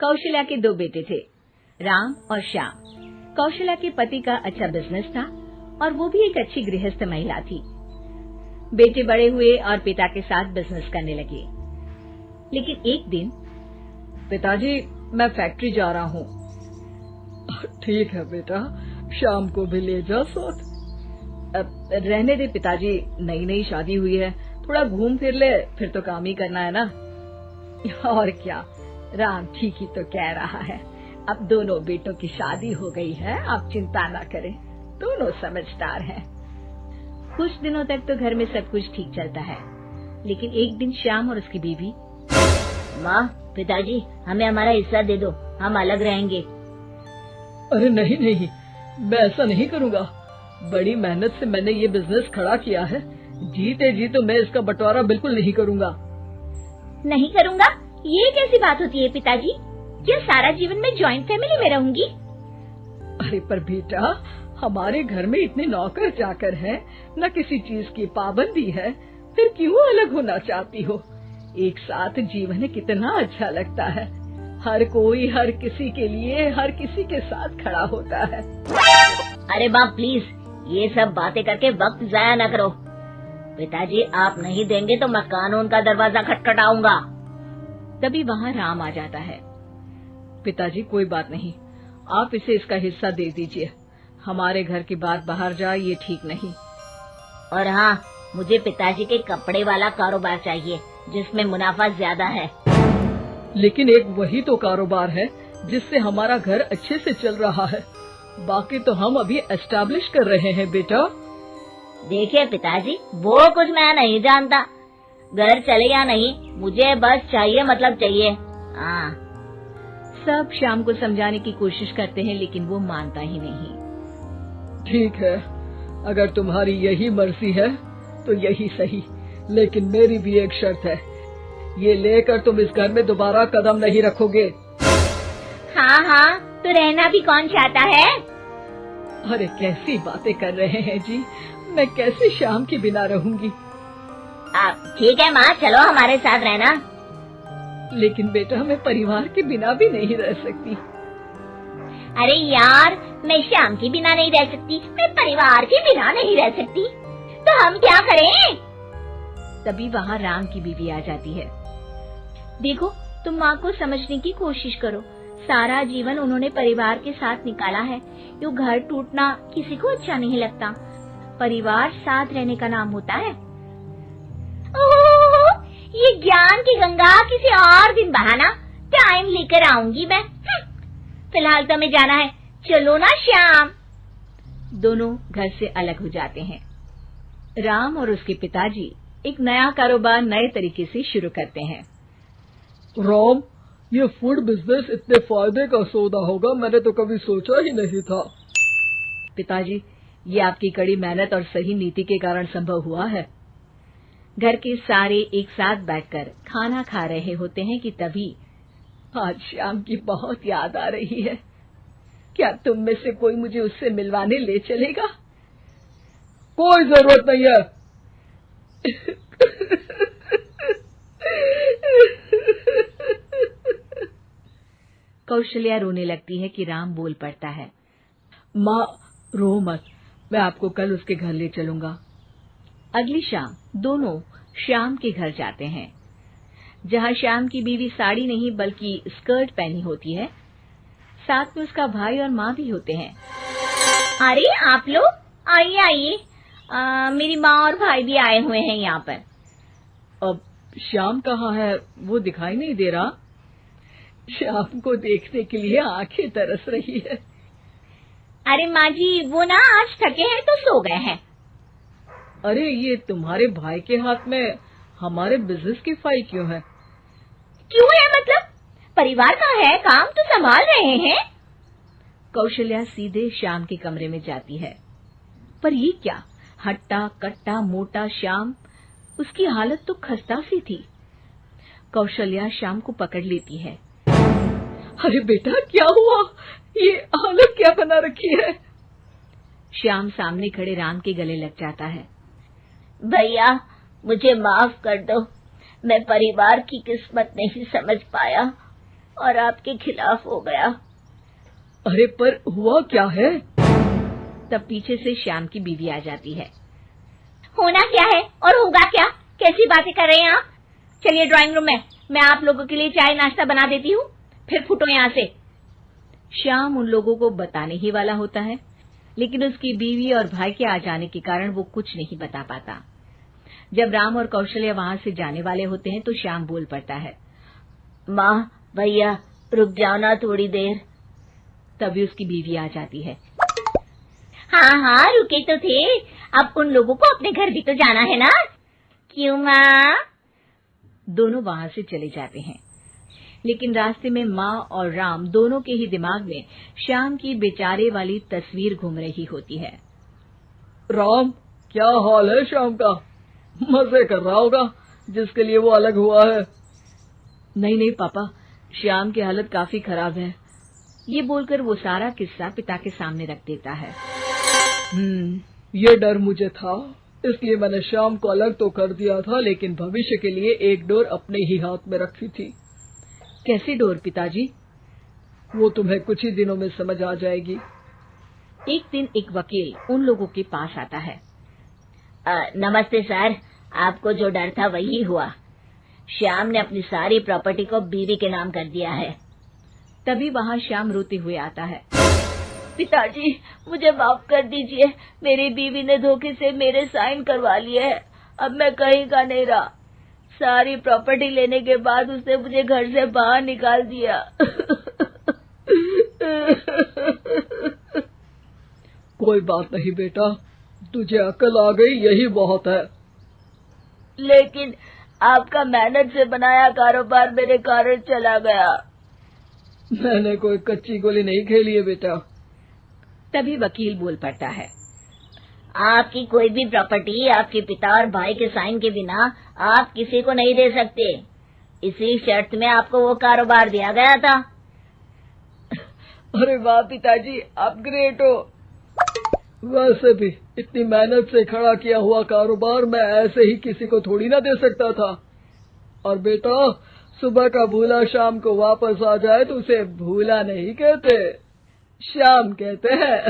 कौशल्या के दो बेटे थे, राम और श्याम। कौशल्या के पति का अच्छा बिजनेस था और वो भी एक अच्छी गृहस्थ महिला थी। बेटे बड़े हुए और पिता के साथ बिजनेस करने लगे। लेकिन एक दिन, पिताजी मैं फैक्ट्री जा रहा हूँ। ठीक है बेटा, शाम को भी ले जा साथ। रहने दे पिताजी, नई नई शादी हुई है, थोड़ा घूम फिर ले, फिर तो काम ही करना है ना। और क्या, राम ठीक ही तो कह रहा है। अब दोनों बेटों की शादी हो गई है, आप चिंता ना करें, दोनों समझदार हैं। कुछ दिनों तक तो घर में सब कुछ ठीक चलता है, लेकिन एक दिन श्याम और उसकी बीवी, माँ, पिताजी हमें हमारा हिस्सा दे दो, हम अलग रहेंगे। अरे नहीं नहीं, मैं ऐसा नहीं करूँगा। बड़ी मेहनत से मैंने ये बिजनेस खड़ा किया है, जीते जी तो मैं इसका बंटवारा बिल्कुल नहीं करूँगा। नहीं करूँगा? ये कैसी बात होती है पिताजी? क्या सारा जीवन में जॉइंट फैमिली में रहूंगी? अरे पर बेटा, हमारे घर में इतने नौकर चाकर हैं, न किसी चीज की पाबंदी है, फिर क्यों अलग होना चाहती हो? एक साथ जीवन कितना अच्छा लगता है। हर कोई हर किसी के लिए हर किसी के साथ खड़ा होता है। अरे बाप प्लीज, ये सब बातें करके वक्त जाया न करो। पिताजी आप नहीं देंगे तो मैं कानून का दरवाजा खटखटाऊंगा। तभी वहाँ राम आ जाता है। पिताजी कोई बात नहीं, आप इसे इसका हिस्सा दे दीजिए। हमारे घर की बात बाहर जाए ये ठीक नहीं। और हाँ, मुझे पिताजी के कपड़े वाला कारोबार चाहिए जिसमें मुनाफा ज्यादा है। लेकिन एक वही तो कारोबार है जिससे हमारा घर अच्छे से चल रहा है, बाकी तो हम अभी एस्टैब्लिश कर रहे हैं बेटा। देखिए पिताजी, वो कुछ मैं नहीं जानता, घर चले या नहीं, मुझे बस चाहिए मतलब चाहिए। हाँ। सब श्याम को समझाने की कोशिश करते हैं, लेकिन वो मानता ही नहीं। ठीक है, अगर तुम्हारी यही मर्जी है तो यही सही, लेकिन मेरी भी एक शर्त है, ये लेकर तुम इस घर में दोबारा कदम नहीं रखोगे। हाँ हाँ, तो रहना भी कौन चाहता है? अरे कैसी बातें कर रहे हैं जी, मैं कैसे श्याम के बिना रहूंगी? ठीक है माँ, चलो हमारे साथ रहना। लेकिन बेटा, मैं परिवार के बिना भी नहीं रह सकती। अरे यार, मैं श्याम के बिना नहीं रह सकती, मैं परिवार के बिना नहीं रह सकती, तो हम क्या करें? तभी वहाँ राम की बीवी आ जाती है। देखो, तुम माँ को समझने की कोशिश करो, सारा जीवन उन्होंने परिवार के साथ निकाला है। यो घर टूटना किसी को अच्छा नहीं लगता, परिवार साथ रहने का नाम होता है। ओह, ये ज्ञान की गंगा किसी और दिन बहाना, टाइम लेकर आऊंगी मैं। फिलहाल तो हमें जाना है, चलो ना श्याम। दोनों घर से अलग हो जाते हैं। राम और उसके पिताजी एक नया कारोबार नए तरीके से शुरू करते हैं। राम, ये फूड बिजनेस इतने फायदे का सौदा होगा मैंने तो कभी सोचा ही नहीं था। पिताजी, ये आपकी कड़ी मेहनत और सही नीति के कारण संभव हुआ है। घर के सारे एक साथ बैठकर खाना खा रहे होते हैं कि तभी आज श्याम की बहुत याद आ रही है। क्या तुम में से कोई मुझे उससे मिलवाने ले चलेगा? कोई जरूरत नहीं है। कौशल्या रोने लगती है कि राम बोल पड़ता है। माँ रो मत, मैं आपको कल उसके घर ले चलूंगा। अगली शाम दोनों श्याम के घर जाते हैं, जहाँ श्याम की बीवी साड़ी नहीं बल्कि स्कर्ट पहनी होती है। साथ में उसका भाई और माँ भी होते हैं। अरे आप लोग आइए आइए, मेरी माँ और भाई भी आए हुए हैं यहाँ पर। अब श्याम कहाँ है? वो दिखाई नहीं दे रहा। श्याम को देखने के लिए आंखें तरस रही है। अरे माँ जी, वो ना आज थके हैं तो सो गए हैं। अरे ये तुम्हारे भाई के हाथ में हमारे बिजनेस की फाइल क्यों है? क्यों है मतलब? परिवार का है, काम तो संभाल रहे हैं। कौशल्या सीधे श्याम के कमरे में जाती है, पर ये क्या, हट्टा कट्टा मोटा श्याम, उसकी हालत तो खस्ता सी थी। कौशल्या श्याम को पकड़ लेती है। अरे बेटा, क्या हुआ? ये हालत क्या बना रखी है? श्याम सामने खड़े राम के गले लग जाता है। भैया मुझे माफ कर दो, मैं परिवार की किस्मत नहीं समझ पाया। और आपके खिलाफ हो गया। अरे पर हुआ क्या है? तब पीछे से श्याम की बीवी आ जाती है। होना क्या है और होगा क्या? कैसी बातें कर रहे हैं आप? चलिए ड्राइंग रूम में, मैं आप लोगों के लिए चाय नाश्ता बना देती हूँ, फिर फुटो यहाँ से। श्याम उन लोगों को बताने ही वाला होता है, लेकिन उसकी बीवी और भाई के आ जाने के कारण वो कुछ नहीं बता पाता। जब राम और कौशल्या वहां से जाने वाले होते हैं तो श्याम बोल पड़ता है, माँ भैया रुक जाओ ना थोड़ी देर। तभी उसकी बीवी आ जाती है। हाँ हाँ रुके तो थे, अब उन लोगों को अपने घर भी तो जाना है ना। क्यों माँ? दोनों वहां से चले जाते हैं, लेकिन रास्ते में माँ और राम दोनों के ही दिमाग में श्याम की बेचारे वाली तस्वीर घूम रही होती है। राम, क्या हाल है श्याम का? मजे कर रहा होगा जिसके लिए वो अलग हुआ है। नहीं नहीं पापा, श्याम की हालत काफी खराब है। ये बोलकर वो सारा किस्सा पिता के सामने रख देता है। ये डर मुझे था, इसलिए मैंने श्याम को अलग तो कर दिया था, लेकिन भविष्य के लिए एक डोर अपने ही हाथ में रखी थी। कैसी डोर पिताजी? वो तुम्हें कुछ ही दिनों में समझ आ जाएगी। एक दिन एक वकील उन लोगों के पास आता है। नमस्ते सर, आपको जो डर था वही हुआ। श्याम ने अपनी सारी प्रॉपर्टी को बीवी के नाम कर दिया है। तभी वहाँ श्याम रोते हुए आता है। पिताजी मुझे माफ कर दीजिए, मेरी बीवी ने धोखे से मेरे साइन करवा लिए हैं। अब मैं कहीं का नहीं रहा। सारी प्रॉपर्टी लेने के बाद उसने मुझे घर से बाहर निकाल दिया। कोई बात नहीं बेटा, तुझे अकल आ गई, यही बहुत है। लेकिन आपका मेहनत से बनाया कारोबार मेरे कारण चला गया। मैंने कोई कच्ची गोली नहीं खेली है बेटा। तभी वकील बोल पड़ता है। आपकी कोई भी प्रॉपर्टी आपके पिता और भाई के साइन के बिना आप किसी को नहीं दे सकते। इसी शर्त में आपको वो कारोबार दिया गया था। अरे वाह पिताजी, आप ग्रेट हो। वैसे भी इतनी मेहनत से खड़ा किया हुआ कारोबार मैं ऐसे ही किसी को थोड़ी ना दे सकता था। और बेटा, सुबह का भूला शाम को वापस आ जाए तो उसे भूला नहीं कहते, श्याम कहते हैं।